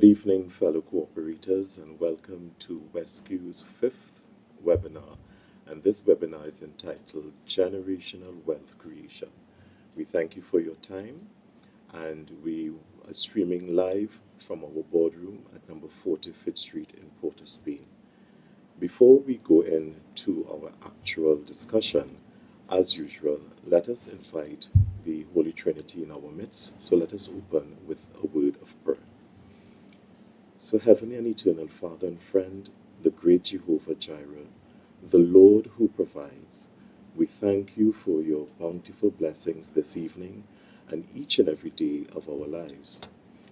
Good evening, fellow cooperators, and welcome to Wescu'S fifth webinar. And this webinar is entitled Generational Wealth Creation. We thank you for your time, and we are streaming live from our boardroom at number 40 Fifth Street in Port of Spain. Before we go into our actual discussion, as usual, let us invite the Holy Trinity in our midst. So let us open with a word of prayer. So, Heavenly and Eternal Father and Friend, the great Jehovah Jireh, the Lord who provides, we thank you for your bountiful blessings this evening and each and every day of our lives.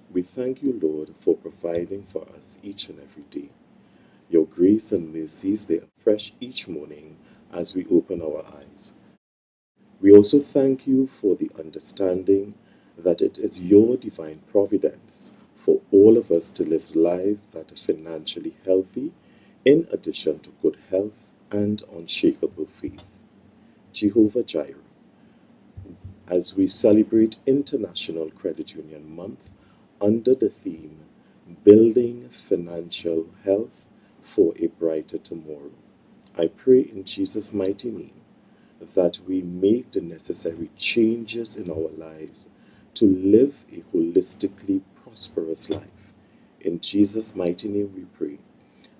We thank you, Lord, for providing for us each and every day. Your grace and mercies, they are fresh each morning as we open our eyes. We also thank you for the understanding that it is your divine providence for all of us to live lives that are financially healthy, in addition to good health and unshakable faith. Jehovah Jireh, as we celebrate International Credit Union Month under the theme Building Financial Health for a Brighter Tomorrow, I pray in Jesus' mighty name that we make the necessary changes in our lives to live a holistically prosperous life. In Jesus' mighty name we pray.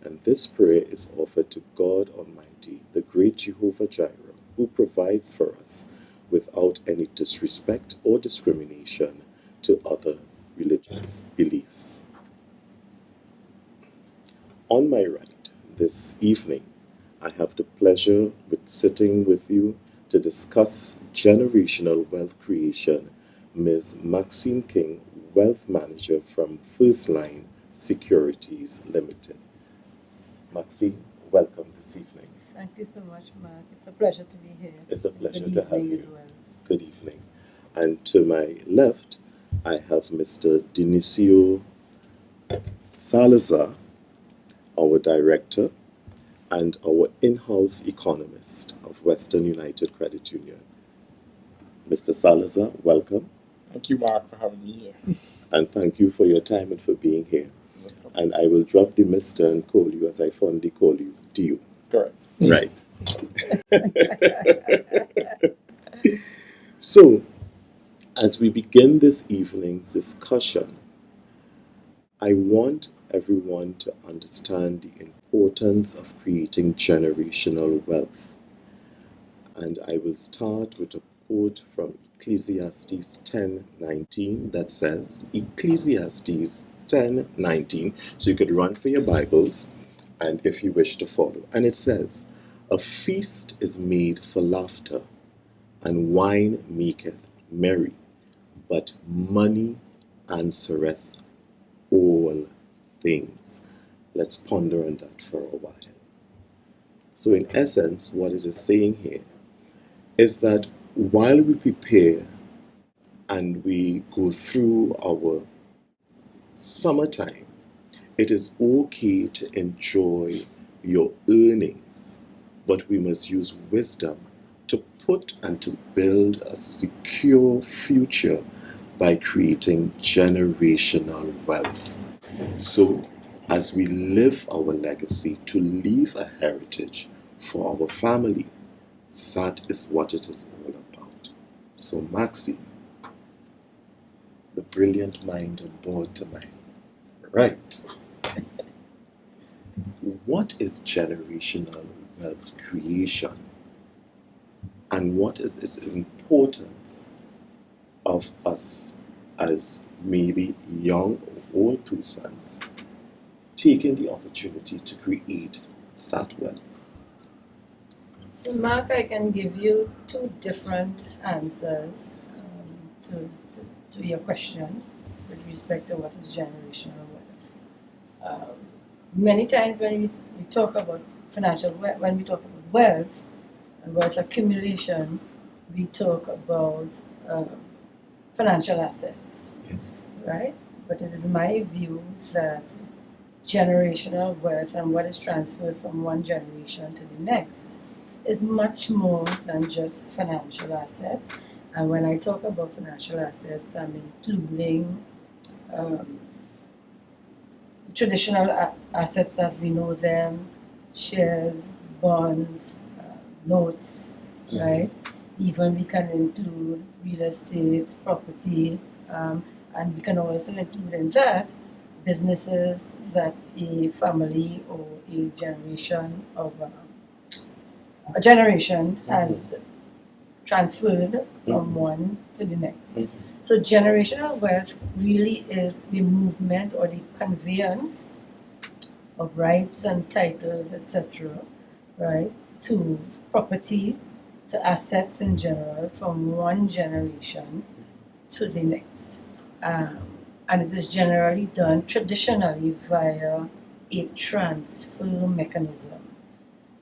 And this prayer is offered to God Almighty, the great Jehovah Jireh, who provides for us without any disrespect or discrimination to other religious beliefs. On my right this evening, I have the pleasure with sitting with you to discuss generational wealth creation, Ms. Maxine King, Wealth Manager from First Line Securities Limited. Maxine, welcome this evening. Thank you so much, Mark. It's a pleasure to be here. It's a pleasure Good to have evening you. as well. Good evening. And to my left, I have Mr. Deonecio Salazar, our director and our in-house economist of Western United Credit Union. Mr. Salazar, welcome. Thank you, Mark, for having me here. And thank you for your time and for being here. And I will drop the Mr. and call you, as I fondly call you, Dio. Correct. Right. So, as we begin this evening's discussion, I want everyone to understand the importance of creating generational wealth. And I will start with a quote from Ecclesiastes 10:19 that says, Ecclesiastes 10:19, so you could run for your Bibles and if you wish to follow. And it says, a feast is made for laughter, and wine maketh merry, but money answereth all things. Let's ponder on that for a while. So in essence, what it is saying here is that while we prepare and we go through our summertime, it is okay to enjoy your earnings, but we must use wisdom to put and to build a secure future by creating generational wealth. So, as we live our legacy to leave a heritage for our family, that is what it is all about. So, Maxine, the brilliant mind on board tonight. Right. What is generational wealth creation? And what is its importance of us as maybe young or old persons taking the opportunity to create that wealth? Mark, I can give you two different answers to your question with respect to what is generational wealth. Many times when we talk about financial wealth, when we talk about wealth and wealth accumulation, we talk about financial assets. Yes. Right? But it is my view that generational wealth and what is transferred from one generation to the next is much more than just financial assets. And when I talk about financial assets, I'm including traditional assets as we know them, shares, bonds, notes, right? Even we can include real estate, property, and we can also include in that businesses that a family or a generation of a generation has transferred from one to the next. So generational wealth really is the movement or the conveyance of rights and titles, etc., right, to property, to assets in general, from one generation to the next. And it is generally done traditionally via a transfer mechanism.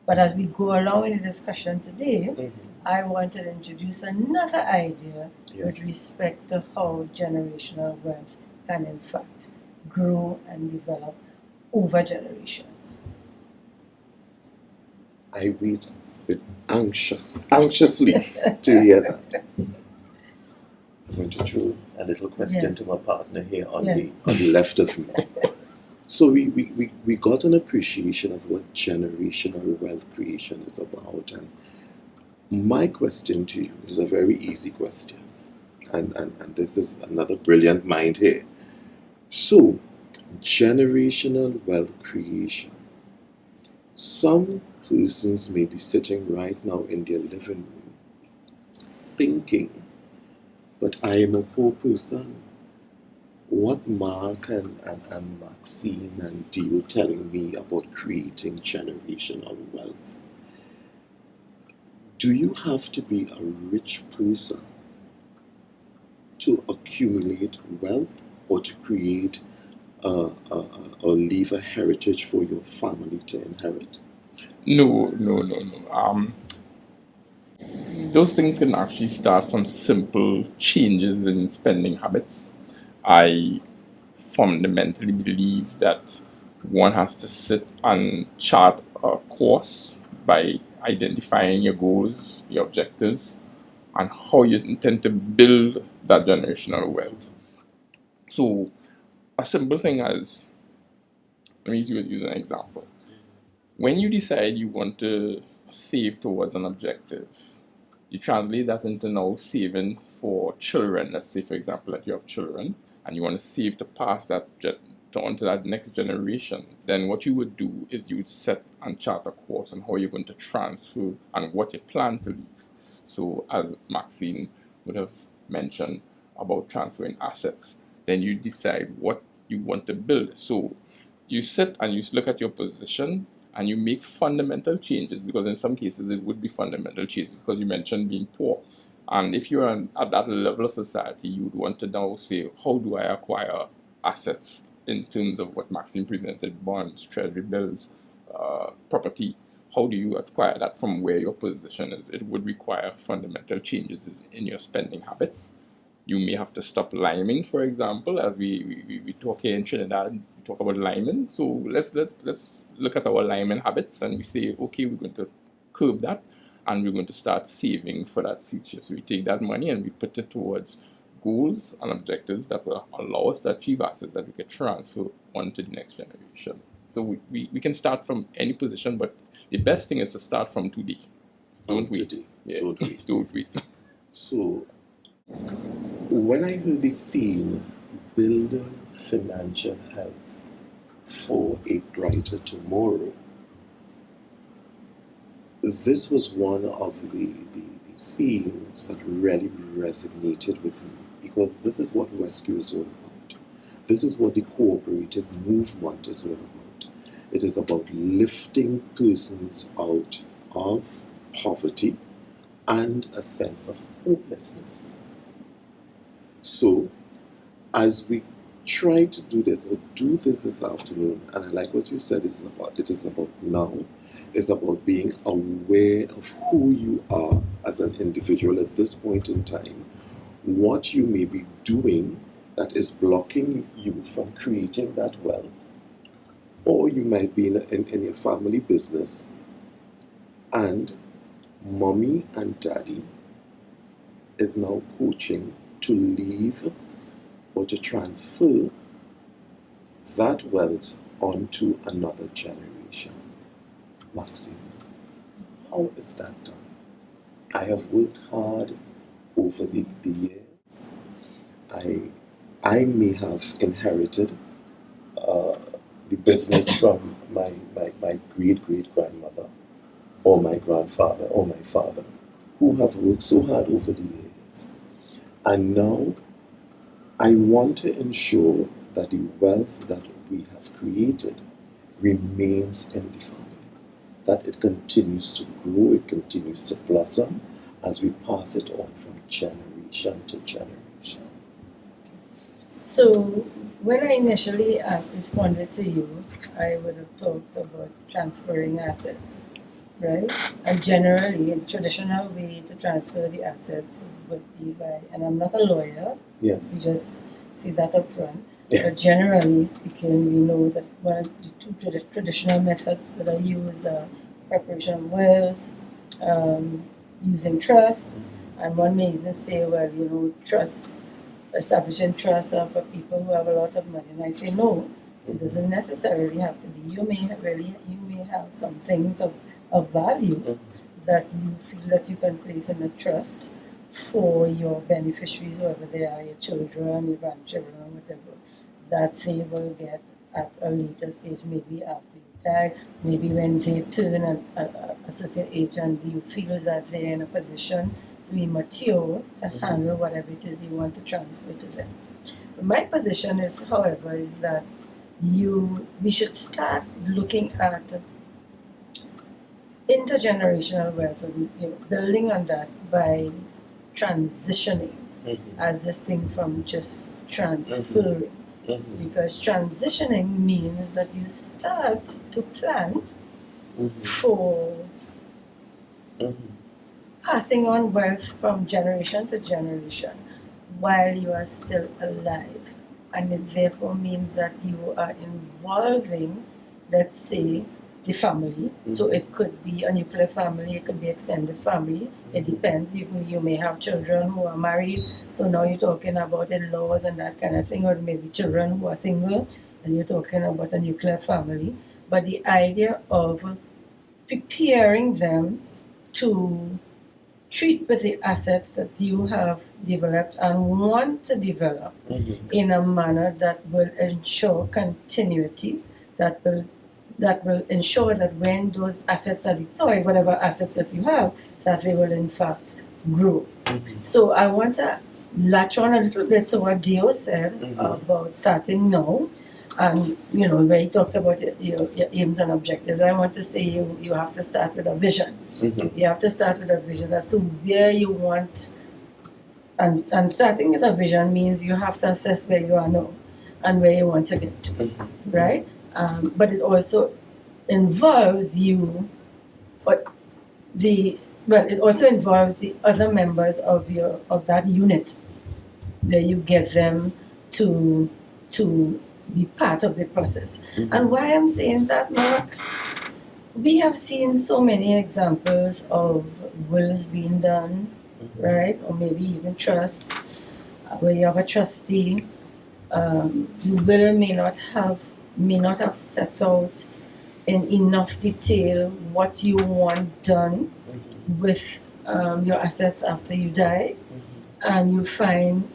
But as we go along in the discussion today, I want to introduce another idea with respect to how generational wealth can in fact grow and develop over generations. I wait with anxiously to hear that. I'm going to throw a little question to my partner here on the left of me. So we got an appreciation of what generational wealth creation is about, and my question to you is a very easy question, and this is another brilliant mind here. So, generational wealth creation. Some persons may be sitting right now in their living room thinking, but I am a poor person. What Mark and Maxine and Deo telling me about creating generational wealth? Do you have to be a rich person to accumulate wealth or to create or leave a heritage for your family to inherit? No. Those things can actually start from simple changes in spending habits. I fundamentally believe that one has to sit and chart a course by identifying your goals, your objectives, and how you intend to build that generational wealth. So, a simple thing as, let me use an example. When you decide you want to save towards an objective, you translate that into now saving for children. Let's say, for example, that you have children and you want to save to pass that on to that next generation. Then what you would do is you would set and chart a course on how you're going to transfer and what you plan to leave. So as Maxine would have mentioned about transferring assets, then you decide what you want to build. So you sit and you look at your position and you make fundamental changes, because in some cases it would be fundamental changes, because you mentioned being poor. And if you're at that level of society, you would want to now say, how do I acquire assets in terms of what Maxine presented, bonds, treasury bills, property? How do you acquire that from where your position is? It would require fundamental changes in your spending habits. You may have to stop liming, for example, as we talk here in Trinidad. We talk about liming. So let's look at our liming habits and we say, okay, we're going to curb that and we're going to start saving for that future. So we take that money and we put it towards goals and objectives that will allow us to achieve assets that we can transfer on to the next generation. So we can start from any position, but the best thing is to start from today. Don't wait. Today. Yeah. Don't wait. Don't wait. So, when I heard the theme, build financial health for a brighter tomorrow, this was one of the themes that really resonated with me, because this is what Wescu'S is all about. This is what the cooperative movement is all about. It is about lifting persons out of poverty and a sense of hopelessness. So, as we try to do this this afternoon, and I like what you said, it is about now. It's about being aware of who you are as an individual at this point in time, what you may be doing that is blocking you from creating that wealth, or you might be in your family business, and mommy and daddy is now coaching to leave or to transfer that wealth onto another generation. Maxine, how is that done? I have worked hard over the years. I may have inherited the business from my great grandmother, or my grandfather, or my father, who have worked so hard over the years. And now I want to ensure that the wealth that we have created remains in the family, that it continues to grow, it continues to blossom as we pass it on from generation to generation. So when I initially responded to you, I would have talked about transferring assets, right? And generally, the traditional way to transfer the assets would be by, and I'm not a lawyer, Yes. we just see that up front. Yeah. But generally speaking, we know that one of the two traditional methods that are used are preparation of wills, using trusts, and one may even say, well, trusts, establishing trusts are for people who have a lot of money. And I say, no, it doesn't necessarily have to be. You may have some things of value that you feel that you can place in a trust for your beneficiaries, whether they are your children, your grandchildren, whatever, that they will get at a later stage, maybe after you die, maybe when they turn a certain age and you feel that they're in a position to be mature to handle whatever it is you want to transfer to them. My position is, however, is that we should start looking at intergenerational wealth, building on that by transitioning as distinct from just transferring. Because transitioning means that you start to plan for passing on wealth from generation to generation while you are still alive. And it therefore means that you are involving, let's say, the family. So it could be a nuclear family, it could be extended family. It depends. You may have children who are married, so now you're talking about in-laws and that kind of thing, or maybe children who are single, and you're talking about a nuclear family. But the idea of preparing them to treat with the assets that you have developed and want to develop in a manner that will ensure continuity, that will ensure that when those assets are deployed, whatever assets that you have, that they will in fact grow. So I want to latch on a little bit to what Deo said about starting now. And, where he talked about your aims and objectives, I want to say you have to start with a vision. You have to start with a vision as to where you want, and starting with a vision means you have to assess where you are now and where you want to get to, right? But it also involves it also involves the other members of that unit, where you get them to be part of the process. And why I'm saying that, Mark, we have seen so many examples of wills being done, right? Or maybe even trusts, where you have a trustee. The will may not have set out in enough detail what you want done with your assets after you die, and you find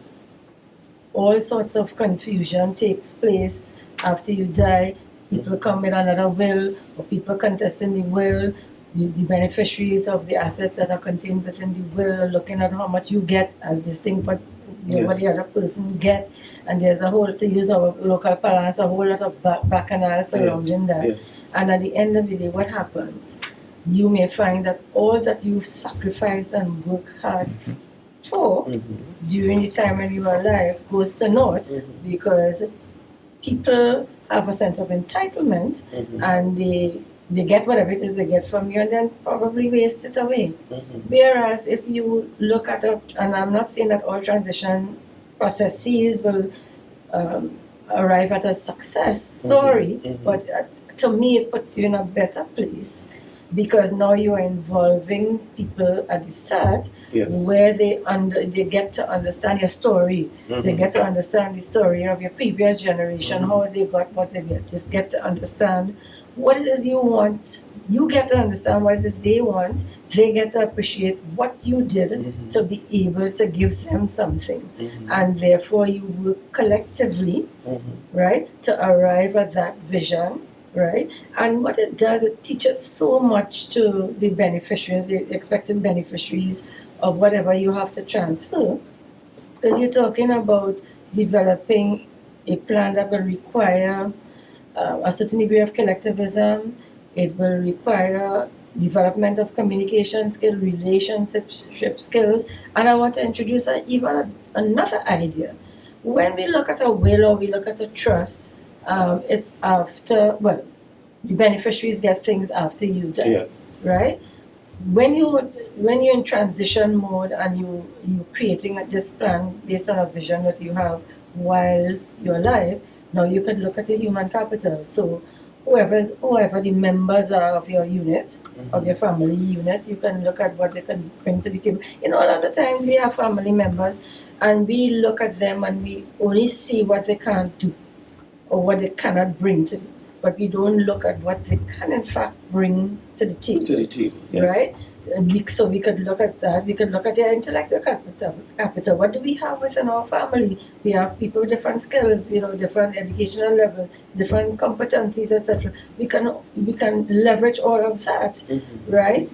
all sorts of confusion takes place after you die. People come with another will, or people contesting the will. The beneficiaries of the assets that are contained within the will are looking at how much you get as distinct what what the other person get, and there's a whole, to use our local parlance, a whole lot of bacchanal surrounding that. And at the end of the day, what happens? You may find that all that you sacrifice and work hard for during the time when you are alive goes to naught, because people have a sense of entitlement and they get whatever it is they get from you and then probably waste it away. Whereas if you look at it, and I'm not saying that all transition processes will arrive at a success story, but to me it puts you in a better place because now you are involving people at the start, Yes. where they get to understand your story. They get to understand the story of your previous generation, how they got what they get. They get to understand what it is you want. You get to understand what it is they want. They get to appreciate what you did to be able to give them something. And therefore you work collectively, right, to arrive at that vision, right? And what it does, it teaches so much to the beneficiaries, the expected beneficiaries of whatever you have to transfer. Because you're talking about developing a plan that will require a certain degree of collectivism. It will require development of communication skills, relationship skills. And I want to introduce another idea. When we look at a will or we look at a trust, it's after, well, the beneficiaries get things after you die, Yes. right? When you're in transition mode and you're creating this plan based on a vision that you have while you're alive, now you can look at the human capital. So whoever the members are of your unit, of your family unit, you can look at what they can bring to the table. A lot of times we have family members and we look at them and we only see what they can't do or what they cannot bring to the, but we don't look at what they can in fact bring to the table. To the table, yes. Right? So we could look at that. We could look at their intellectual capital. What do we have within our family? We have people with different skills, different educational levels, different competencies, etc. We can leverage all of that, right?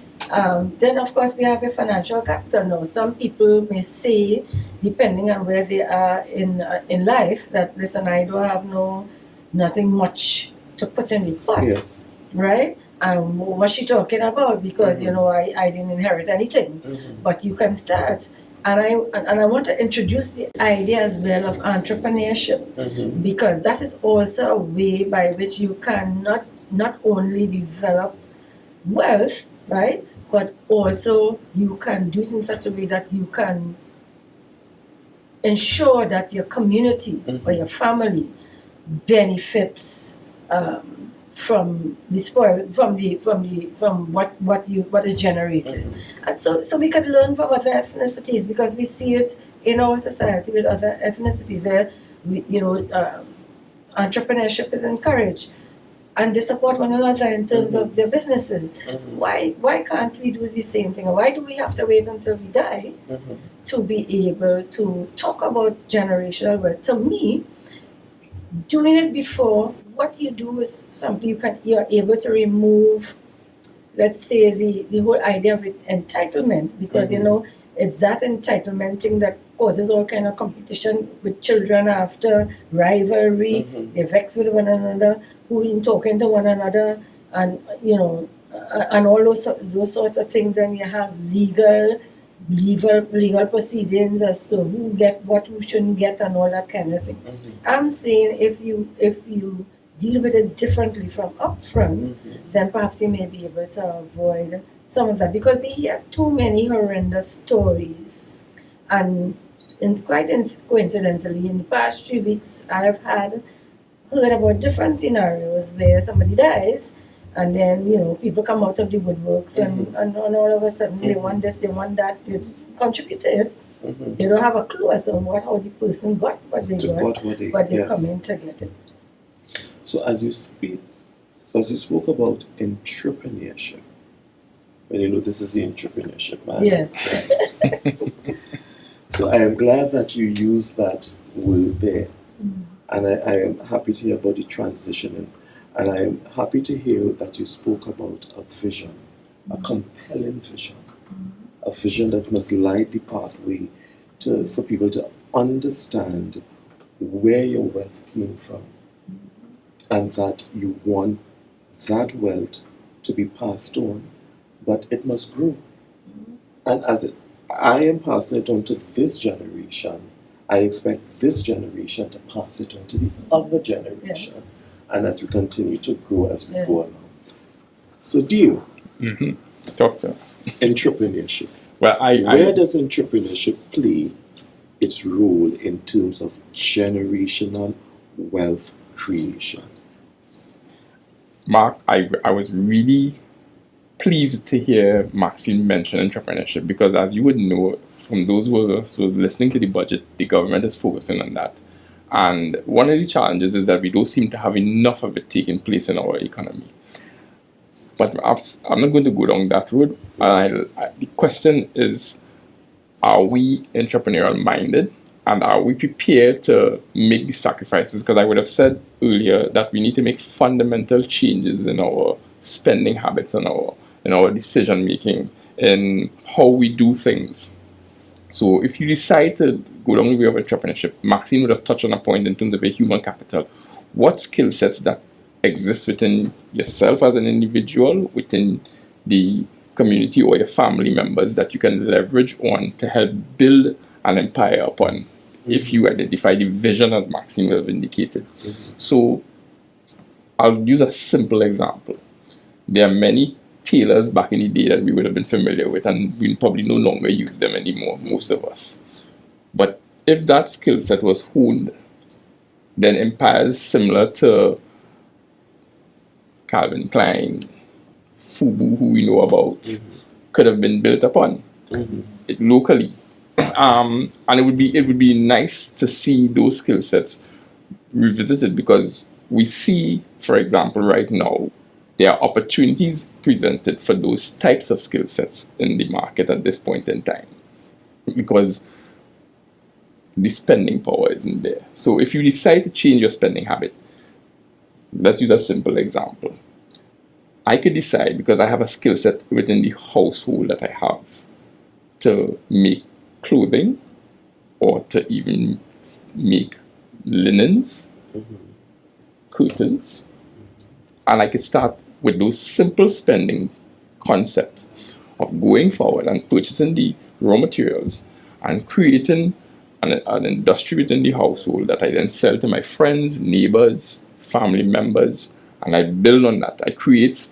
Then of course we have a financial capital. Now some people may say, depending on where they are in life, that listen, I don't have nothing much to put in the pot, Yes. right? What's she talking about? Because I didn't inherit anything, but you can start. And I want to introduce the idea as well of entrepreneurship, because that is also a way by which you can not only develop wealth, right, but also you can do it in such a way that you can ensure that your community or your family benefits from the spoil, from what is generated. And so we can learn from other ethnicities, because we see it in our society with other ethnicities where entrepreneurship is encouraged and they support one another in terms of their businesses. Why can't we do the same thing? Why do we have to wait until we die to be able to talk about generational wealth? To me, doing it before, what you do is something you're able to remove, let's say, the whole idea of entitlement, because it's that entitlement thing that causes all kind of competition with children after, rivalry. They vex with one another, who in talking to one another, and and all those sorts of things. And you have legal proceedings as to who get what, who shouldn't get, and all that kind of thing. I'm saying if you deal with it differently from upfront, then perhaps you may be able to avoid some of that, because we hear too many horrendous stories. And quite coincidentally, in the past 3 weeks, I have heard about different scenarios where somebody dies, and then people come out of the woodworks, and all of a sudden they want this, they want that, they contribute to it. They don't have a clue as to how the person got what they got, but they come in to get it. So as you spoke about entrepreneurship, and this is the entrepreneurship, man. Yes. So I am glad that you use that word there, and I am happy to hear about the transitioning, and I am happy to hear that you spoke about a vision, a compelling vision, a vision that must light the pathway for people to understand where your wealth came from, and that you want that wealth to be passed on, but it must grow. And as I am passing it on to this generation, I expect this generation to pass it on to the other generation. Yes. And as we continue to grow as we go along. So, Dio, Doctor, entrepreneurship. Well, where does entrepreneurship play its role in terms of generational wealth creation? Mark, I was really pleased to hear Maxine mention entrepreneurship because, as you would know from those who are listening to the budget, the government is focusing on that. And one of the challenges is that we don't seem to have enough of it taking place in our economy. But I'm not going to go down that road. The question is, are we entrepreneurial minded? And are we prepared to make the sacrifices? Because I would have said earlier that we need to make fundamental changes in our spending habits and in our decision making, in how we do things. So if you decide to go down the way of entrepreneurship, Maxine would have touched on a point in terms of your human capital. What skill sets that exist within yourself as an individual, within the community or your family members that you can leverage on to help build an empire upon, if you identify the vision as Maxine would have indicated. So I'll use a simple example. There are many tailors back in the day that we would have been familiar with, and we probably no longer use them anymore, most of us. But if that skill set was honed, then empires similar to Calvin Klein, Fubu, who we know about, could have been built upon locally. And it would be nice to see those skill sets revisited, because we see, for example, right now, there are opportunities presented for those types of skill sets in the market at this point in time, because the spending power isn't there. So if you decide to change your spending habit, let's use a simple example. I could decide, because I have a skill set within the household that I have, to make clothing or to even make linens, curtains, and I could start with those simple spending concepts of going forward and purchasing the raw materials and creating an industry within the household that I then sell to my friends, neighbors, family members, and I build on that. I create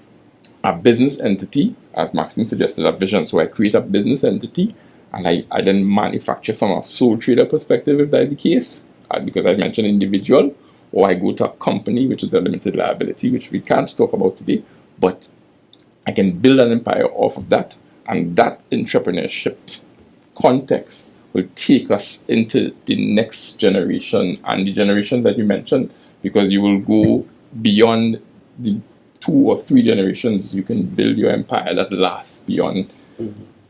a business entity, as Maxine suggested, a vision. So I create a business entity, and I then manufacture from a sole trader perspective, if that is the case, because I mentioned individual, or I go to a company, which is a limited liability, which we can't talk about today, but I can build an empire off of that, and that entrepreneurship context will take us into the next generation and the generations that you mentioned, because you will go beyond the 2 or 3 generations. You can build your empire that lasts beyond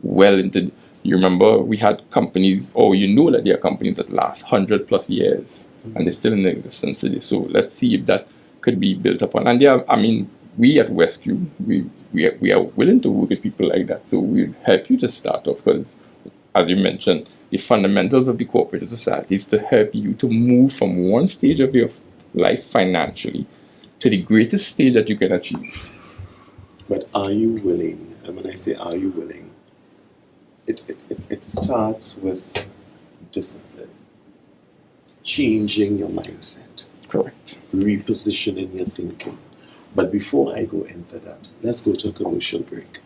well into. You remember we had companies, or you know that there are companies that last 100+ years and they're still in existence today. So let's see if that could be built upon. And we at Wescu, we are willing to work with people like that. So we'll help you to start off, because, as you mentioned, the fundamentals of the cooperative society is to help you to move from one stage of your life financially to the greatest stage that you can achieve. But are you willing? And when I say are you willing, it starts with discipline, changing your mindset, Correct. repositioning your thinking. But before I go into that, let's go to a commercial break.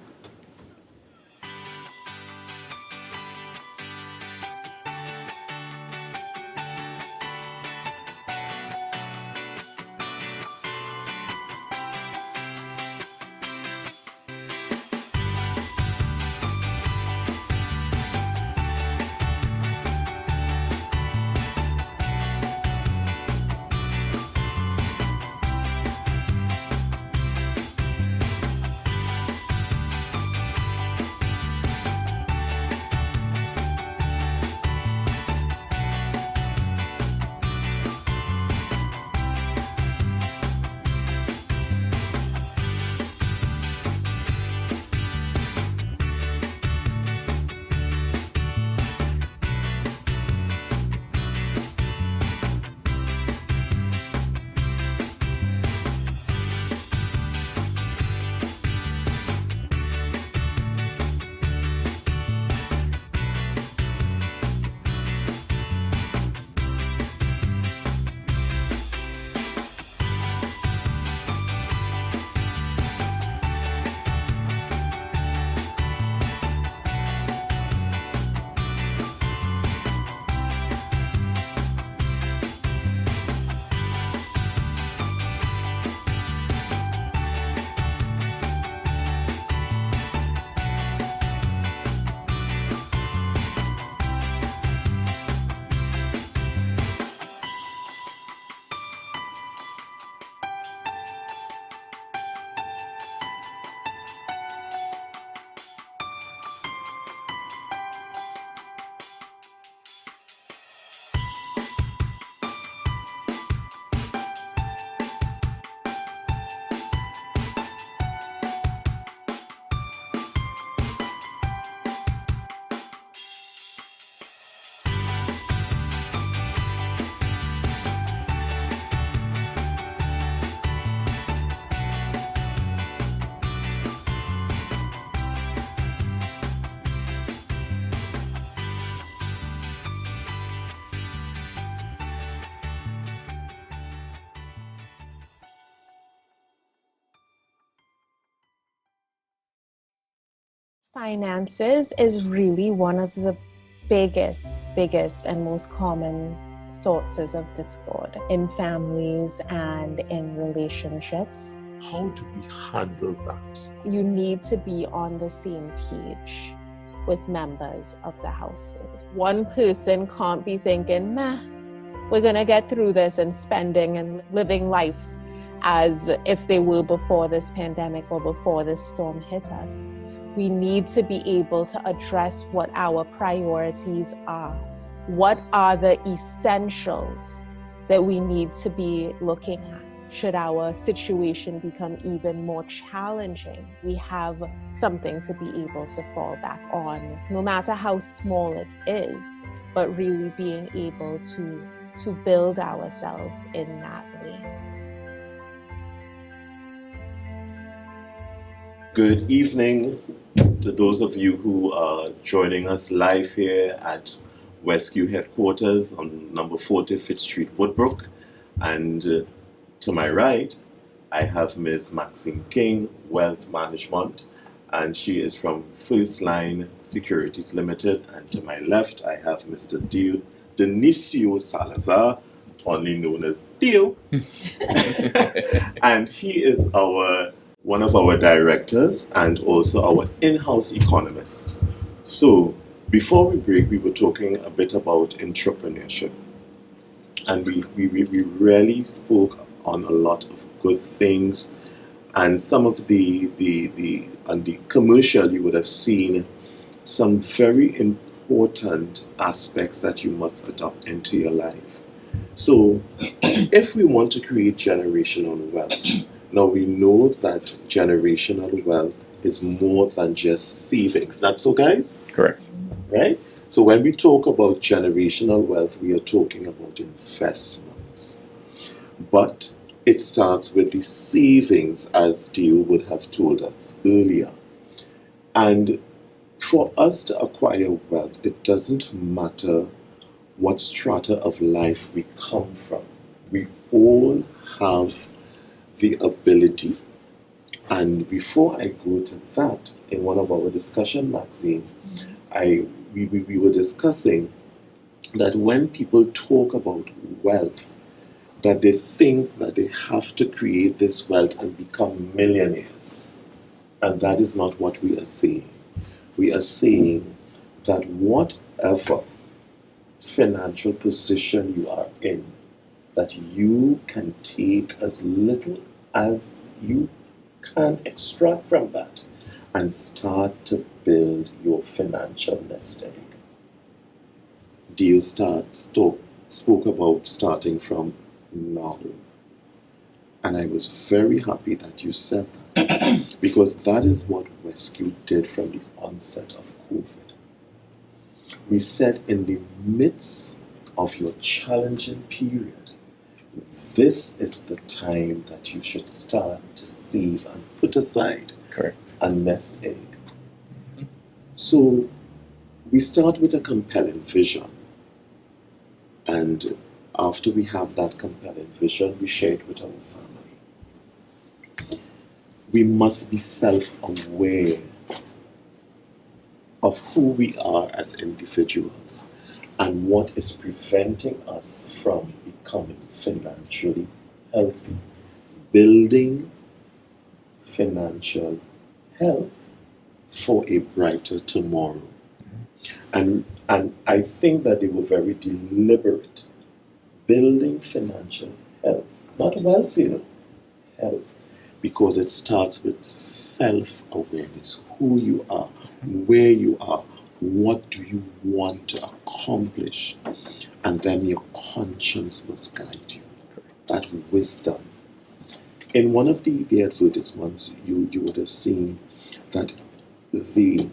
Finances is really one of the biggest and most common sources of discord in families and in relationships. How do we handle that? You need to be on the same page with members of the household. One person can't be thinking, meh, we're gonna get through this, and spending and living life as if they were before this pandemic or before this storm hit us. We need to be able to address what our priorities are. What are the essentials that we need to be looking at? Should our situation become even more challenging, we have something to be able to fall back on, no matter how small it is, but really being able to build ourselves in that way. Good evening to those of you who are joining us live here at Wescu'S headquarters on number 40 Fitz Street, Woodbrook. And to my right, I have Ms. Maxine King, Wealth Management, and she is from First Line Securities Limited. And to my left, I have Mr. Deonecio Salazar, only known as Deo. And he is one of our directors and also our in-house economist. So before we break, we were talking a bit about entrepreneurship, and we really spoke on a lot of good things. And some of the on the commercial, you would have seen some very important aspects that you must adopt into your life. So if we want to create generational wealth, now we know that generational wealth is more than just savings. That's so, guys? Correct. Right? So when we talk about generational wealth, we are talking about investments. But it starts with the savings, as Dio would have told us earlier. And for us to acquire wealth, it doesn't matter what strata of life we come from. We all have the ability. And before I go to that, in one of our discussion, Maxine, we were discussing that when people talk about wealth, that they think that they have to create this wealth and become millionaires. And that is not what we are saying. We are saying that whatever financial position you are in, that you can take as little as you can extract from that and start to build your financial nest egg. Dio spoke about starting from now. And I was very happy that you said that because that is what Wescu'S did from the onset of COVID. We said in the midst of your challenging period, this is the time that you should start to save and put aside Correct. a nest egg. So we start with a compelling vision. And after we have that compelling vision, we share it with our family. We must be self-aware of who we are as individuals and what is preventing us from becoming financially healthy, building financial health for a brighter tomorrow. And I think that they were very deliberate, building financial health, not wealth, health, because it starts with self-awareness, who you are, where you are, what do you want to accomplish, and then your conscience must guide you, that wisdom. In one of the advertisements, you would have seen that the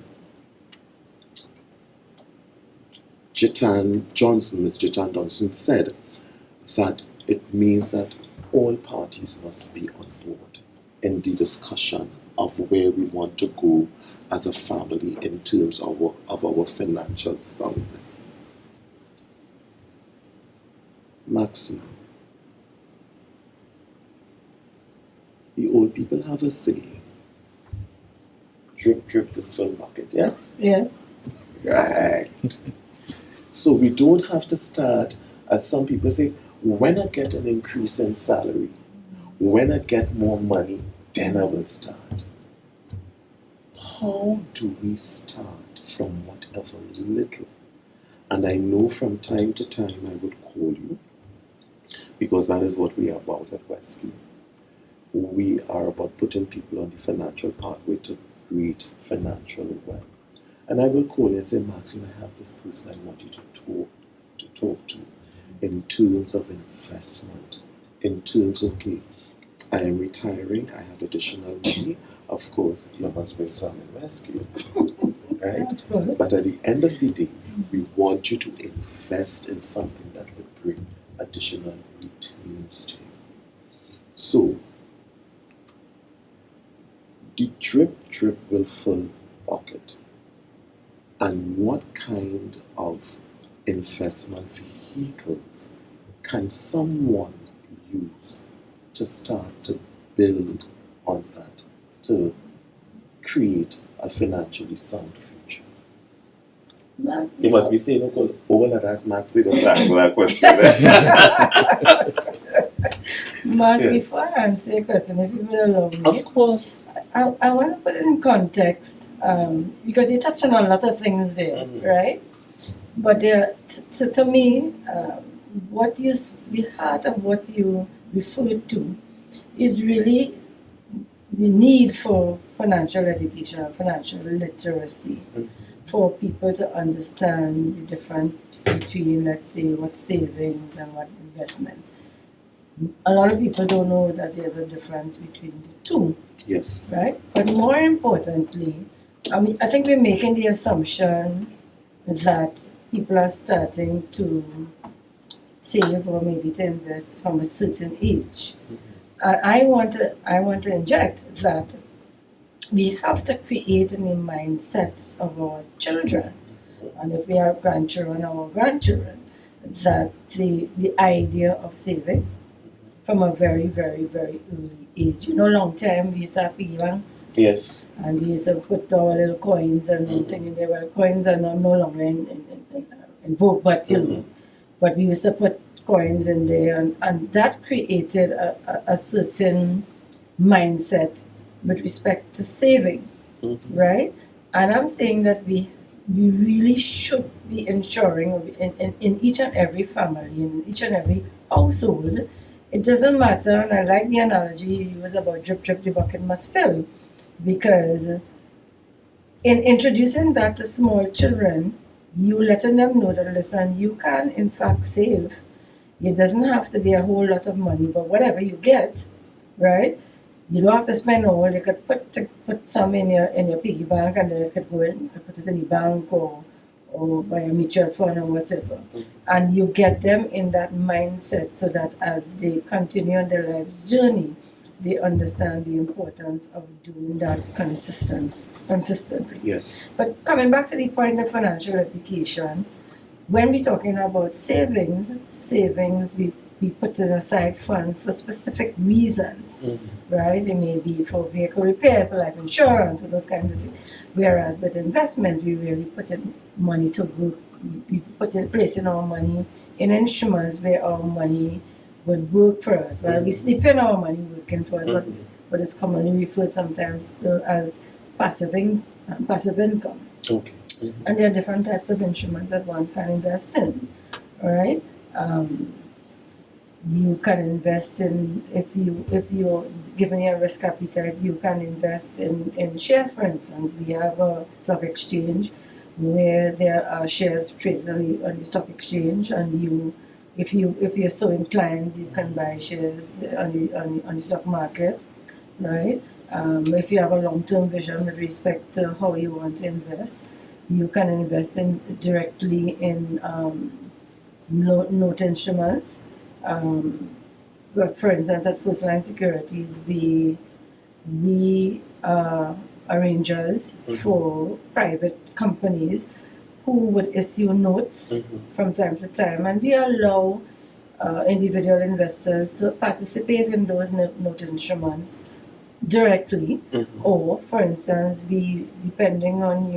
Miss Jitan Johnson said that it means that all parties must be on board in the discussion of where we want to go as a family in terms of our financial soundness. Maxine, the old people have a saying, drip, drip this full bucket, yes? Yes. Right. So we don't have to start, as some people say, when I get an increase in salary, when I get more money, then I will start. How do we start from whatever little? And I know from time to time I would call you, because that is what we are about at Wescu'S. We are about putting people on the financial pathway to create financial wealth. And I will call you and say, Maxine, I have this person I want you to talk to in terms of investment, in terms of, okay, I am retiring, I have additional money. Of course, you must bring some in Wescu'S, right? Of course. But at the end of the day, we want you to invest in something that will bring additional returns to you. So, the drip drip will fill bucket. And what kind of investment vehicles can someone use to start to build on that, to create a financially sound future? You must be saying, oh, all of that, Maxie, does answer that question. Mark, before I answer your question, if you will allow me. Of course. I want to put it in context, because you touched on a lot of things there, right? But to me, the heart of what you referred to is really the need for financial education, financial literacy, for people to understand the difference between, let's say, what savings and what investments. A lot of people don't know that there's a difference between the two. Yes. Right? But more importantly, I think we're making the assumption that people are starting to save or maybe to invest from a certain age. I want to inject that we have to create in the mindsets of our children, and if we have grandchildren, our grandchildren, that the idea of saving from a very, very, very early age. Long time we used to have piggy banks. Yes. And we used to put our little coins and things in there. Well, coins are no longer in vogue, but but we used to put coins in there, and that created a certain mindset with respect to saving, right? And I'm saying that we really should be ensuring in each and every family, in each and every household. It doesn't matter, and I like the analogy you used about drip, drip, the bucket must fill, because in introducing that to small children, you letting them know that, listen, you can in fact save. It doesn't have to be a whole lot of money, but whatever you get, right? You don't have to spend all. You could put some in your piggy bank, and then it could go in. You could put it in the bank or by a mutual fund or whatever. And you get them in that mindset so that as they continue on their life journey, they understand the importance of doing that consistently. Yes. But coming back to the point of financial education, when we're talking about savings, we put aside funds for specific reasons, right? It may be for vehicle repairs, for life insurance, or those kinds of things. Whereas with investment, we really put in money to work. We placing our money in instruments where our money would work for us. Well, we sleeping our money working for us, but it's commonly referred sometimes to as passive income. Okay. And there are different types of instruments that one can invest in, all right? You can invest in, if you're given your risk appetite, you can invest in shares, for instance. We have a stock exchange where there are shares traded on the stock exchange, and if you're so inclined, you can buy shares on the stock market, right? If you have a long-term vision with respect to how you want to invest, you can invest directly in note instruments. For instance, at First Line Securities, we are arrangers for private companies who would issue notes from time to time, and we allow individual investors to participate in those note instruments directly, or for instance, be depending on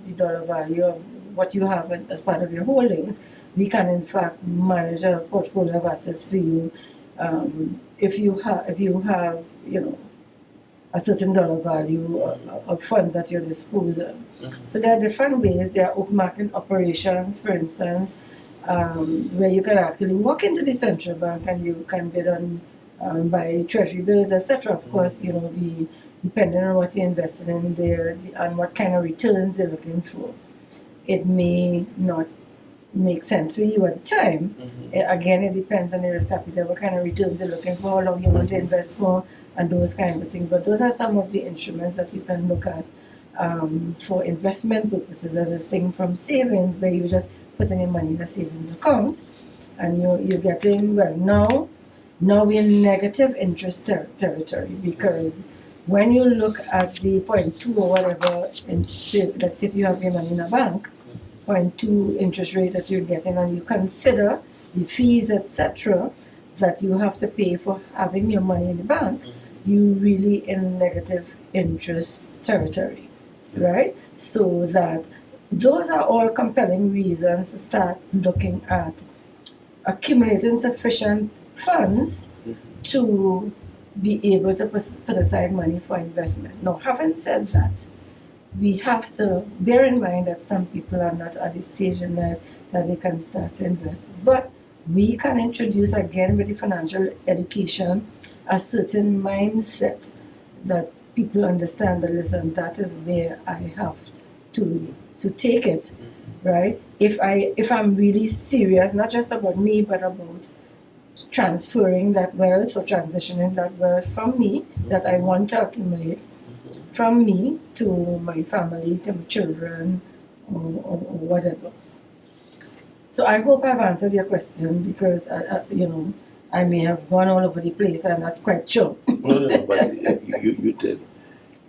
the dollar value of what you have as part of your holdings, we can in fact manage a portfolio of assets for you. If you have a certain dollar value of funds at your disposal. So there are different ways. There are open market operations, for instance, where you can actually walk into the central bank and you can bid on buy treasury bills, etc. Of course, depending on what you're investing in there and what kind of returns you're looking for, it may not make sense for you at the time. Again, it depends on the risk capital, what kind of returns you're looking for, how long you want to invest for, and those kinds of things. But those are some of the instruments that you can look at for investment purposes, as distinct from savings, where you just put any money in a savings account and you're getting, now we're in negative interest territory, because when you look at the 0.2 or whatever, let's say if you have your money in a bank, 0.2 interest rate that you're getting, and you consider the fees, etc., that you have to pay for having your money in the bank, you really in negative interest territory, right? So that those are all compelling reasons to start looking at accumulating sufficient funds to be able to put aside money for investment. Now, having said that, we have to bear in mind that some people are not at the stage in life that they can start to invest. But we can introduce, again, with the financial education, a certain mindset that people understand that, listen, that is where I have to take it, right? If I'm really serious, not just about me, but about transferring that wealth or transitioning that wealth from me that I want to accumulate, from me to my family, to my children, or whatever. So I hope I've answered your question, because I may have gone all over the place. I'm not quite sure. No, but you did.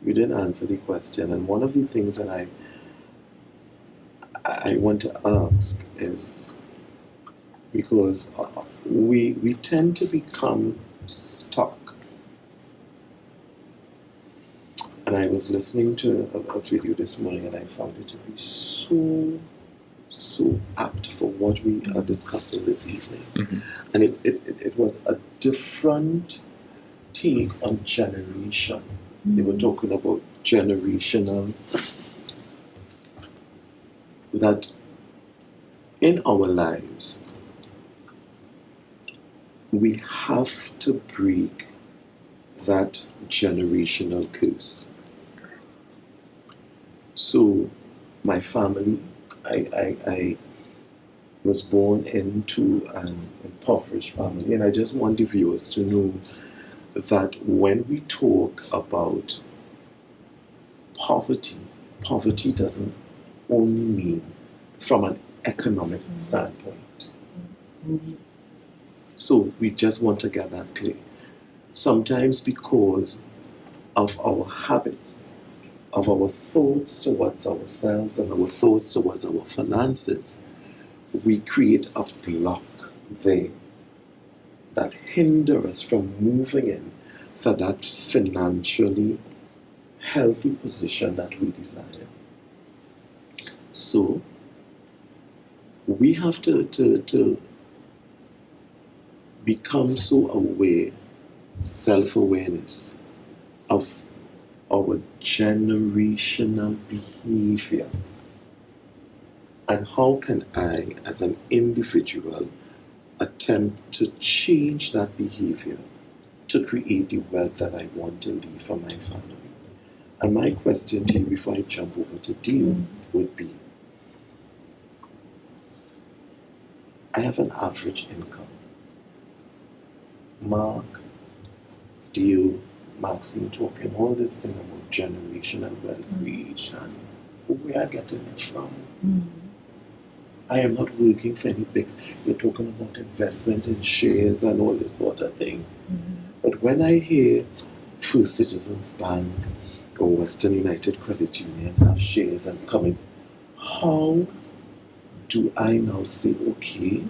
You did answer the question, and one of the things that I want to ask is, because we tend to become stuck. And I was listening to a video this morning, and I found it to be so apt for what we are discussing this evening. And it was a different take on generation. They were talking about generational, that in our lives, we have to break that generational curse. So, my family, I was born into an impoverished family, and I just want the viewers to know that when we talk about poverty doesn't only mean from an economic standpoint. So we just want to get that clear. Sometimes because of our habits, of our thoughts towards ourselves and our thoughts towards our finances, we create a block there that hinder us from moving in for that financially healthy position that we desire. So we have to become so aware, self-awareness of our generational behavior. And how can I, as an individual, attempt to change that behavior to create the wealth that I want to leave for my family? And my question to you before I jump over to Deo would be, I have an average income. Mark, Deo, Maxine talking all this thing about generational wealth creation. Where are getting it from? I am not working for any big. You're talking about investment in shares and all this sort of thing. But when I hear First Citizens Bank or Western United Credit Union have shares and coming, how do I now say, okay,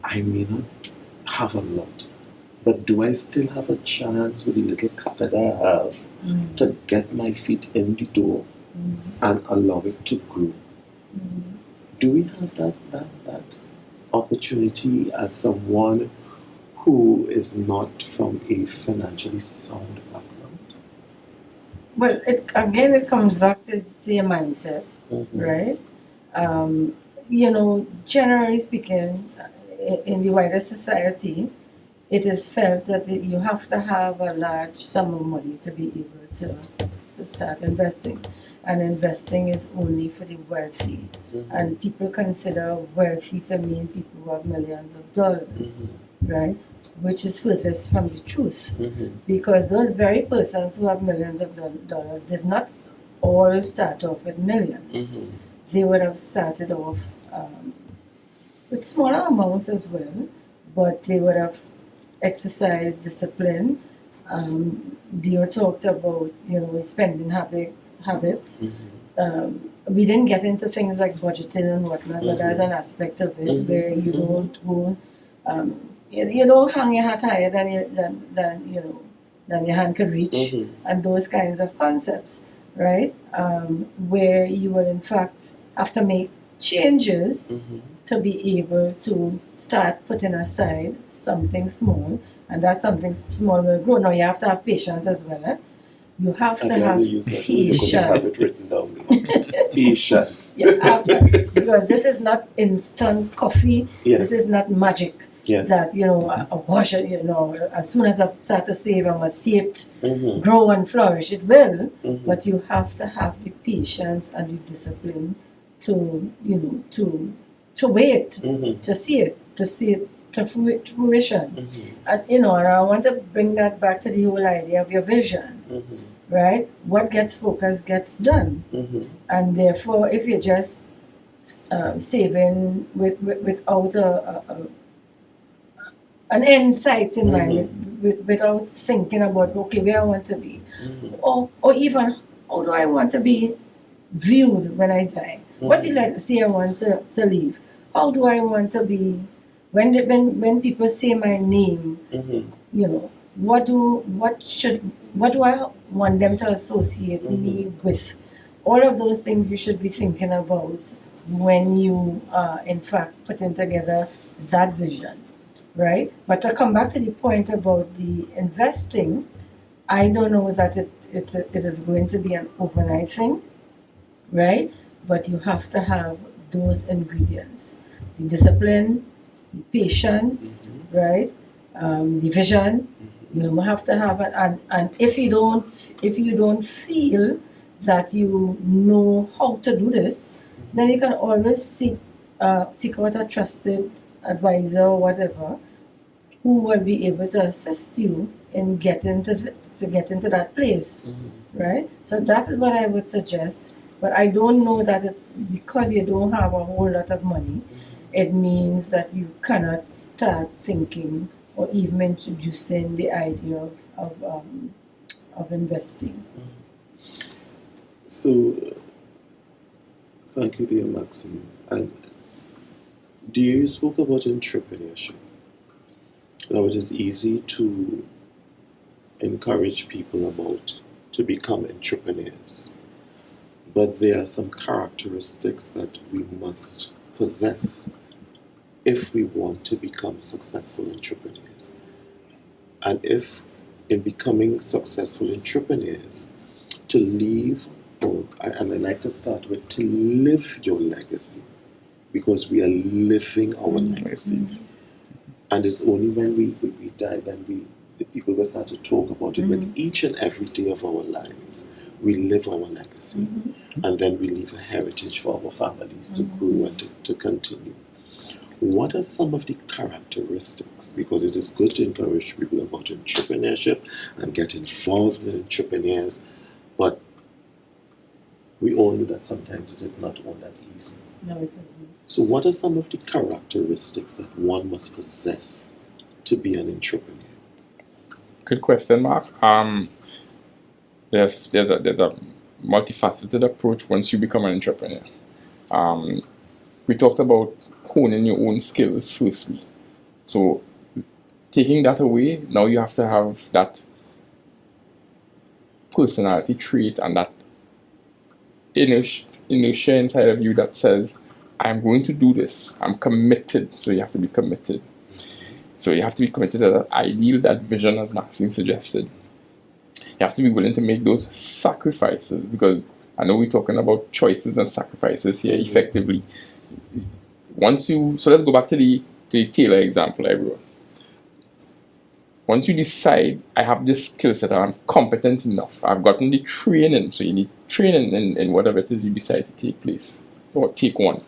I may not have a lot, but do I still have a chance with the little capital I have to get my feet in the door and allow it to grow? Do we have that opportunity as someone who is not from a financially sound background? Well, it comes back to your mindset, right? Generally speaking, in the wider society, it is felt that you have to have a large sum of money to be able to start investing. And investing is only for the wealthy. And people consider wealthy to mean people who have millions of dollars, right? Which is furthest from the truth. Because those very persons who have millions of dollars did not all start off with millions. They would have started off with smaller amounts as well, but they would have exercised discipline. Dio talked about spending habits. We didn't get into things like budgeting and whatnot, but there's an aspect of it where you don't go, you don't hang your hat higher than your hand could reach, and those kinds of concepts, right? Where you will in fact have to make changes to be able to start putting aside something small, and that something small will grow. Now you have to have patience as well. Eh? You have to have patience. Have it written down. Patience. Because this is not instant coffee. Yes. This is not magic. Yes. That a wash, as soon as I start to save, I must see it grow and flourish. It will, but you have to have the patience and the discipline to wait, to see it to fruition. And I want to bring that back to the whole idea of your vision, right? What gets focused gets done, and therefore, if you're just saving without an end sight in mind, without thinking about where I want to be, or even how do I want to be viewed when I die? What's the legacy I want to leave? How do I want to be when people say my name? What do I want them to associate me with? All of those things you should be thinking about when you are in fact putting together that vision, right? But to come back to the point about the investing, I don't know that it is going to be an overnight thing, right? But you have to have those ingredients: the discipline, the patience, right? The vision. You have to have it, and if you don't feel that you know how to do this, then you can always seek out a trusted advisor or whatever who will be able to assist you in getting to get into that place, right? So that's what I would suggest. But I don't know that because you don't have a whole lot of money, it means that you cannot start thinking or even introducing the idea of investing. So, thank you, dear Maxine. And you spoke about entrepreneurship. Now, it is easy to encourage people to become entrepreneurs. But there are some characteristics that we must possess if we want to become successful entrepreneurs. And if in becoming successful entrepreneurs, to leave, and I like to start with, to live your legacy, because we are living our legacy. And it's only when we die then the people will start to talk about it. But each and every day of our lives, we live our legacy. And then we leave a heritage for our families to grow and to continue. What are some of the characteristics? Because it is good to encourage people about entrepreneurship and get involved in entrepreneurs, but we all know that sometimes it is not all that easy. No, it isn't. So what are some of the characteristics that one must possess to be an entrepreneur? Good question, Mark. There's a multifaceted approach once you become an entrepreneur. We talked about honing your own skills firstly. So taking that away, now you have to have that personality trait and that inertia inside of you that says, I'm going to do this. I'm committed. So you have to be committed. So you have to be committed to that ideal, that vision, as Maxine suggested. You have to be willing to make those sacrifices, because I know we're talking about choices and sacrifices here effectively. So let's go back to the tailor example I brought. Once you decide, I have this skill set and I'm competent enough, I've gotten the training, so you need training in whatever it is you decide to take place or take on.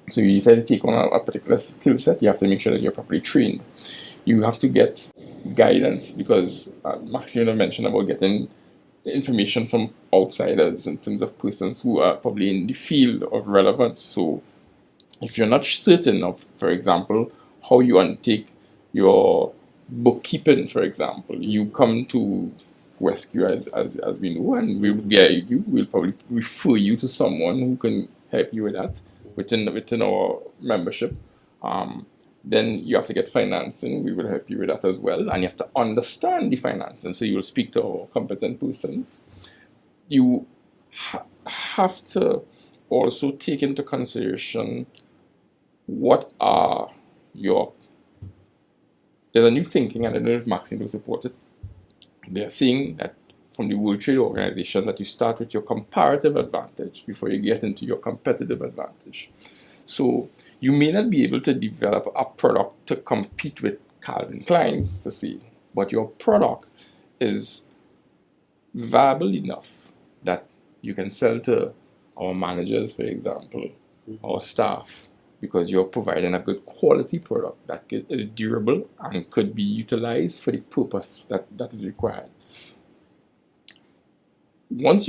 So you decide to take on a particular skill set, you have to make sure that you're properly trained. You have to get guidance, because Maxine mentioned about getting information from outsiders in terms of persons who are probably in the field of relevance. So if you're not certain of, for example, how you undertake your bookkeeping, for example, you come to Wescu'S as we know, and we'll guide you. We'll probably refer you to someone who can help you with that within our membership. Then you have to get financing. We will help you with that as well, and you have to understand the financing. So you will speak to a competent person. You have to also take into consideration what are your. There's a new thinking, and I don't know if Maxine will support it. They're saying that from the World Trade Organization that you start with your comparative advantage before you get into your competitive advantage. So you may not be able to develop a product to compete with Calvin Klein, per se, but your product is viable enough that you can sell to our managers, for example, our staff, because you're providing a good quality product that is durable and could be utilized for the purpose that is required. Then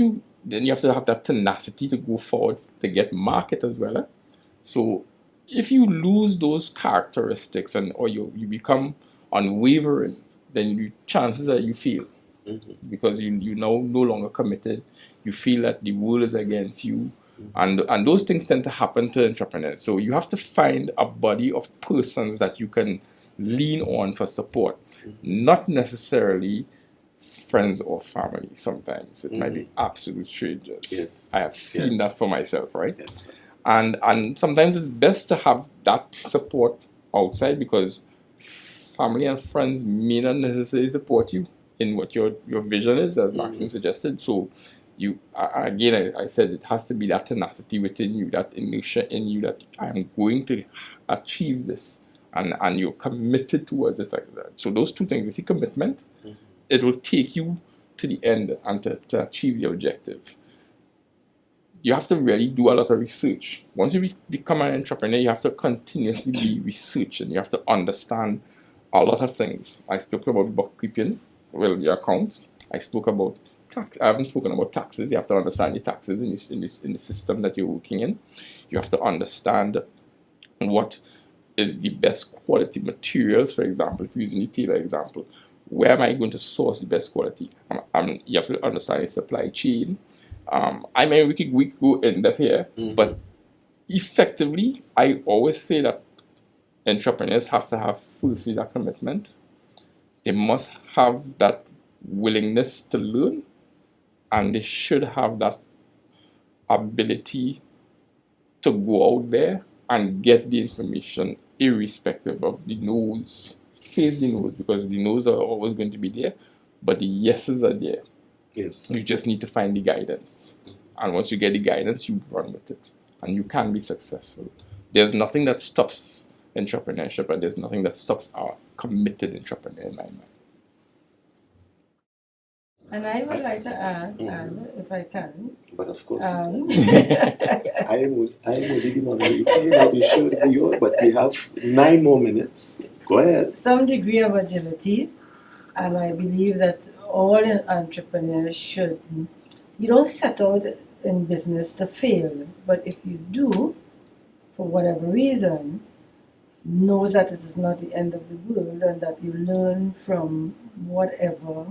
you have to have that tenacity to go forward to get market as well. So if you lose those characteristics or you become unwavering, then the chances are you fail, because you now no longer committed. You feel that the world is against you. And those things tend to happen to entrepreneurs. So you have to find a body of persons that you can lean on for support, not necessarily friends or family. Sometimes it might be absolute strangers. Yes. I have seen that for myself, right? Yes. And sometimes it's best to have that support outside, because family and friends may not necessarily support you in what your vision is, as Maxine suggested. So I said it has to be that tenacity within you, that inertia in you, that I'm going to achieve this, and you're committed towards it like that. So those two things, you see, commitment, it will take you to the end and to achieve the objective. You have to really do a lot of research. Once you become an entrepreneur, you have to continuously be researching. You have to understand a lot of things. I spoke about bookkeeping, your accounts. I spoke about tax. I haven't spoken about taxes. You have to understand the taxes in the system that you're working in. You have to understand what is the best quality materials. For example, if you're using the tailor example, where am I going to source the best quality? You have to understand the supply chain. I mean, we could go in depth here, but effectively, I always say that entrepreneurs have to have firstly that commitment. They must have that willingness to learn, and they should have that ability to go out there and get the information irrespective of the no's. Face the no's, because the no's are always going to be there, but the yeses are there. Yes. You just need to find the guidance. And once you get the guidance, you run with it. And you can be successful. There's nothing that stops entrepreneurship, and there's nothing that stops our committed entrepreneur in my mind. And I would like to add, if I can. But of course, I am only the moderator, the show is yours, but we have 9 more minutes. Go ahead. Some degree of agility, and I believe that all entrepreneurs should. You don't set out in business to fail, but if you do, for whatever reason, know that it is not the end of the world, and that you learn from whatever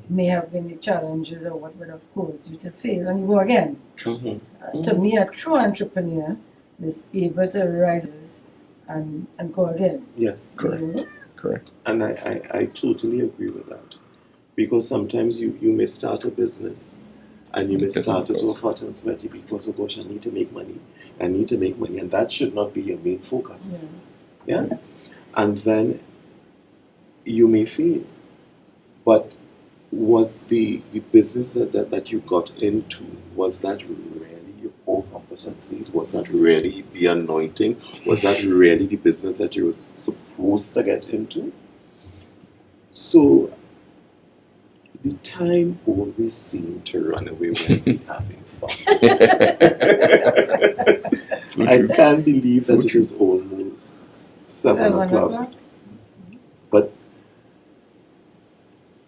may have been the challenges or what would have caused you to fail, and you go again. To me, a true entrepreneur is able to rise and go again. Yes. Correct. You know? Correct. And I totally agree with that. Because sometimes you may start a business and you may It doesn't start it go. off hot and sweaty because, oh gosh, I need to make money. I need to make money. And that should not be your main focus. Yes? And then you may fail. But was the business that you got into, was that really your core competencies? Was that really the anointing? Was that really the business that you were supposed to get into? So the time always seemed to run away when we're having fun. So I true. can't believe So that it true. is almost 7 o'clock. But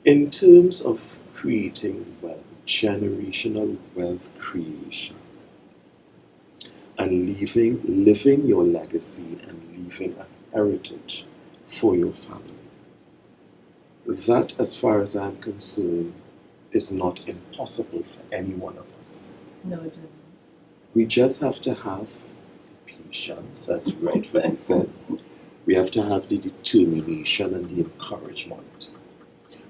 in terms of creating wealth, generational wealth creation, and living your legacy and leaving a heritage for your family, that, as far as I'm concerned, is not impossible for any one of us. No, it isn't. We just have to have patience, as you rightfully said. We have to have the determination and the encouragement.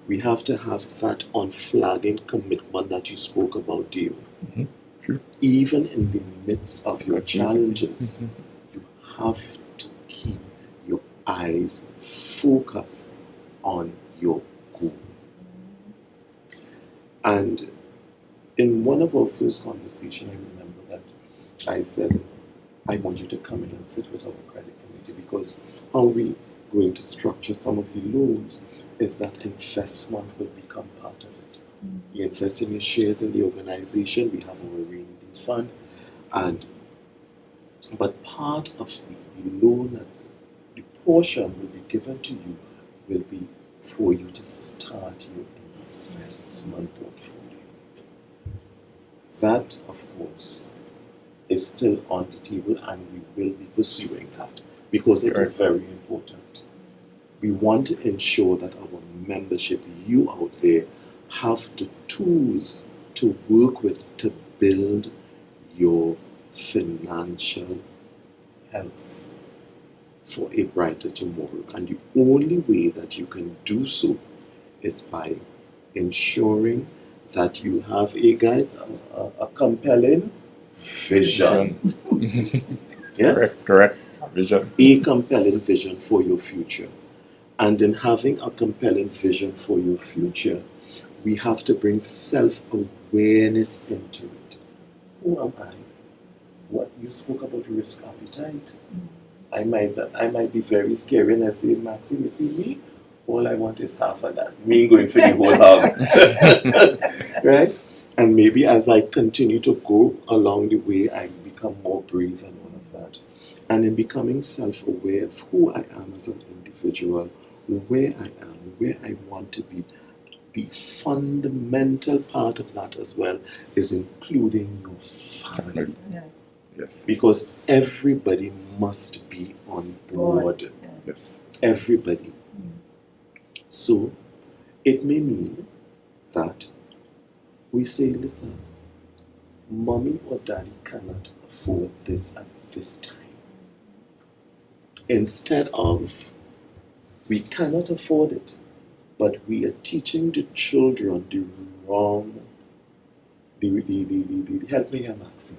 We have to have that unflagging commitment that you spoke about, Deo. Mm-hmm. True. Even in the midst of your challenges, Mhm. you have to keep your eyes focused on your goal. And in one of our first conversations, I remember that I said, I want you to come in and sit with our credit committee, because how we going to structure some of the loans is that investment will become part of it. You invest in your shares in the organization, we have our rainy day fund, but part of the loan, that the portion will be given to you, will be for you to start your investment portfolio. That, of course, is still on the table, and we will be pursuing that because it is very important. We want to ensure that our membership, you out there, have the tools to work with to build your financial health for a brighter tomorrow. And the only way that you can do so is by ensuring that you have a compelling vision. Yes? Correct. Vision. A compelling vision for your future. And in having a compelling vision for your future, we have to bring self-awareness into it. Who am I? What you spoke about risk appetite. I might be very scary, and I say, Maxine, you see me? All I want is half of that. Me going for the whole hog. Right? And maybe as I continue to go along the way, I become more brave and all of that. And in becoming self-aware of who I am as an individual, where I am, where I want to be, the fundamental part of that as well is including your family. Yes. Because everybody must be on board. Yes. Everybody. So it may mean that we say, listen, mommy or daddy cannot afford this at this time. Instead of, we cannot afford it, but we are teaching the children the wrong, help me here, Maxine.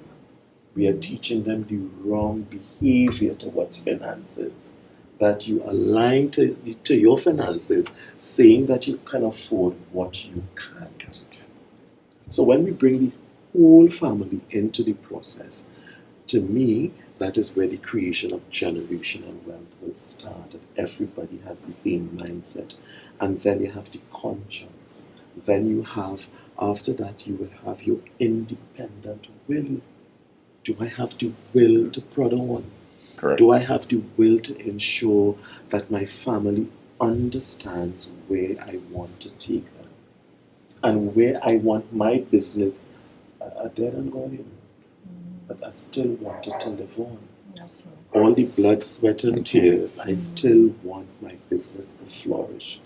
We are teaching them the wrong behavior towards finances. That you align to your finances, saying that you can afford what you can't. So when we bring the whole family into the process, to me, that is where the creation of generational wealth will start. That everybody has the same mindset. And then you have the conscience. Then you have, after that, you will have your independent will. Do I have the will to prod on? Correct. Do I have the will to ensure that my family understands where I want to take them and where I want my business dead and gone, but I still want it to live on. All the blood, sweat, and tears, I still want my business to flourish.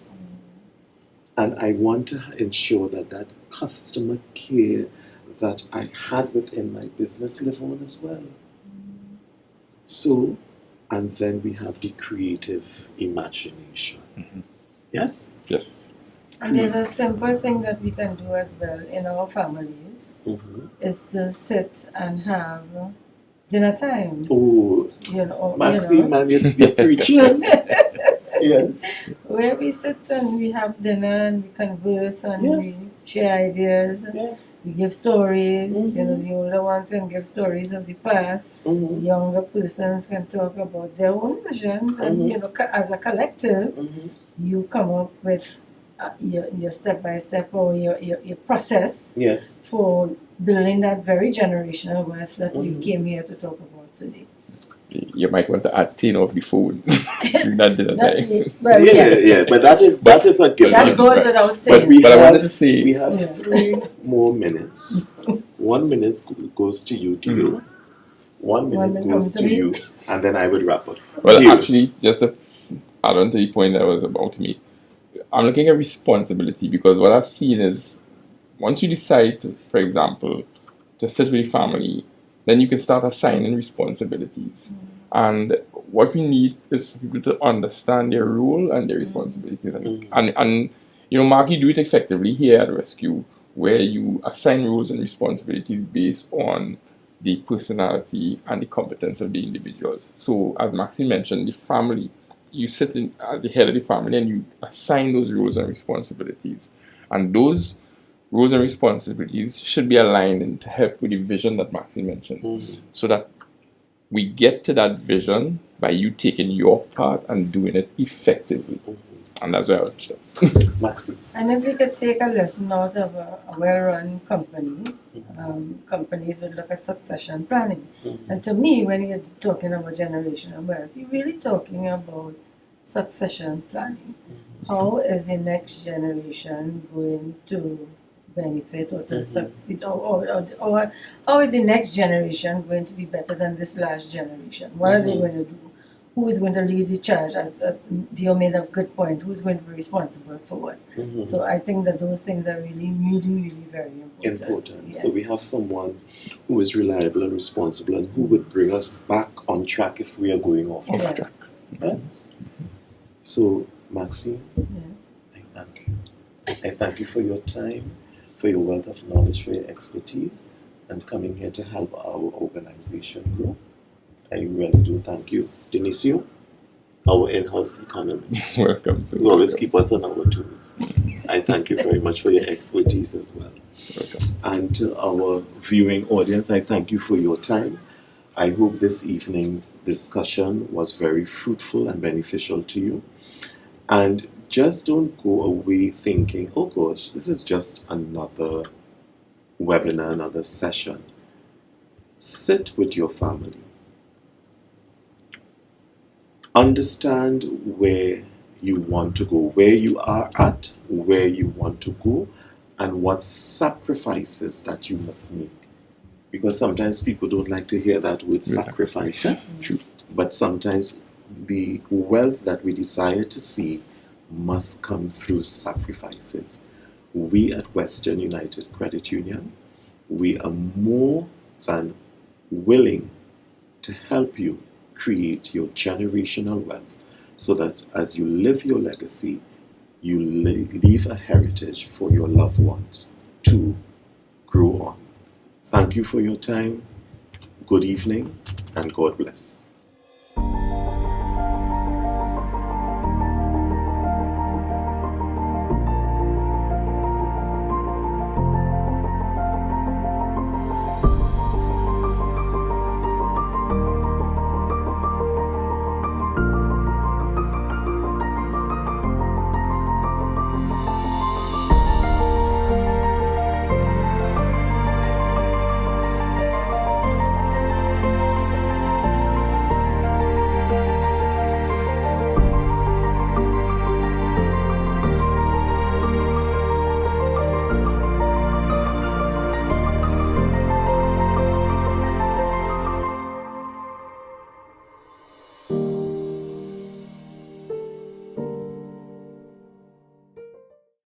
And I want to ensure that that customer care that I had within my business live on as well. So and then we have the creative imagination. Yes? Yes. And there's a simple thing that we can do as well in our families is to sit and have dinner time. Oh, You know, Maxine, man, you're preaching. Yes. Where we sit and we have dinner and we converse and Yes. we share ideas. Yes. We give stories. You know, the older ones can give stories of the past. The younger persons can talk about their own visions, and you know, as a collective, you come up with your step by step or your process Yes. for building that very generational wealth that we came here to talk about today. You might want to add 10 of the phones during that dinner time. Well, Yeah, but that is a given. that goes without saying. But I wanted to say we have 3 more minutes. 1 minute goes to you, Dio. 1 minute goes to you, and then I would wrap up. Well, actually, just to add on to the point that was about to make, I'm looking at responsibility because what I've seen is once you decide, to, for example, to sit with the family, then you can start assigning responsibilities. And what we need is for people to understand their role and their responsibilities. And you know, Mark, you do it effectively here at Rescue, where you assign roles and responsibilities based on the personality and the competence of the individuals. So, as Maxine mentioned, the family, you sit at the head of the family and you assign those roles and responsibilities. And those roles and responsibilities should be aligned and to help with the vision that Maxine mentioned. So that we get to that vision by you taking your part and doing it effectively. And that's where I would start. Maxine. And if we could take a lesson out of a well-run company, companies would look at succession planning. And to me, when you're talking about generational wealth, you're really talking about succession planning. How is the next generation going to benefit or to succeed? Or how is the next generation going to be better than this last generation? What are they going to do? Who is going to lead the charge? As Dio made a good point, who's going to be responsible for what? So I think that those things are really, really, really very important. Yes. So we have someone who is reliable and responsible and who would bring us back on track if we are going off track. Yes? So, Maxine, I thank you. I thank you for your time, for your wealth of knowledge, for your expertise, and coming here to help our organization grow. I really do thank you. Deonecio, our in-house economist. Welcome. You always keep us on our toes. I thank you very much for your expertise as well. Welcome. And to our viewing audience, I thank you for your time. I hope this evening's discussion was very fruitful and beneficial to you. And just don't go away thinking, oh gosh, this is just another webinar, another session. Sit with your family. Understand where you want to go, where you are at, where you want to go, and what sacrifices that you must make. Because sometimes people don't like to hear that word sacrifice. True. But sometimes the wealth that we desire to see must come through sacrifices. We at Western United Credit Union, we are more than willing to help you create your generational wealth so that as you live your legacy, you leave a heritage for your loved ones to grow on. Thank you for your time. Good evening and God bless.